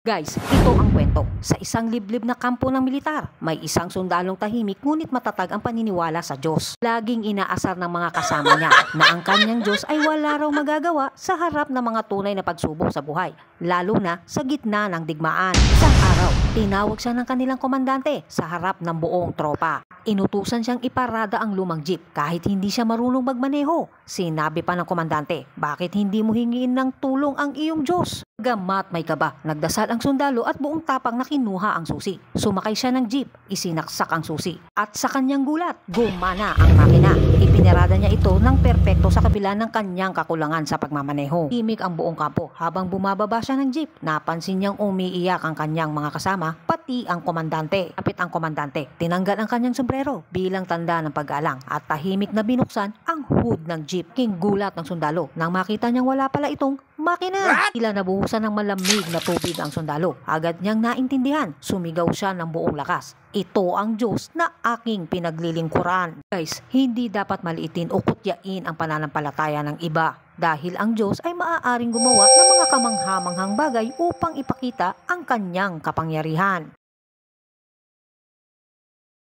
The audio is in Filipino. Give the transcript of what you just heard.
Guys, ito ang kwento. Sa isang liblib na kampo ng militar, may isang sundalong tahimik ngunit matatag ang paniniwala sa Diyos. Laging inaasar ng mga kasama niya na ang kanyang Diyos ay wala raw magagawa sa harap ng mga tunay na pagsubok sa buhay, lalo na sa gitna ng digmaan. Isang araw, tinawag siya ng kanilang komandante sa harap ng buong tropa. Inutusan siyang iparada ang lumang jeep kahit hindi siya marunong magmaneho. Sinabi pa ng komandante, bakit hindi mo hingiin ng tulong ang iyong Diyos? Gamat may kaba, nagdasal ang sundalo at buong tapang na kinuha ang susi. Sumakay siya ng jeep, isinaksak ang susi. At sa kanyang gulat, gumana ang makina. Ipinarada niya ito ng perpekto sa kabila ng kanyang kakulangan sa pagmamaneho. Himik ang buong kampo habang bumababa siya ng jeep. Napansin niyang umiiyak ang kanyang mga kasama, pati ang komandante. Kapit ang komandante, tinanggal ang kanyang sombrero bilang tanda ng paggalang at tahimik na binuksan ang hood ng jeep. King gulat ng sundalo nang makita niyang wala pala itong makina. Tila nabuhusan ng malamig na tubig ang sundalo. Agad niyang naintindihan. Sumigaw siya ng buong lakas. Ito ang Diyos na aking pinaglilingkuran. Guys, hindi dapat maliitin o kutyain ang pananampalataya ng iba. Dahil ang Diyos ay maaaring gumawa ng mga kamanghamanghang bagay upang ipakita ang kanyang kapangyarihan.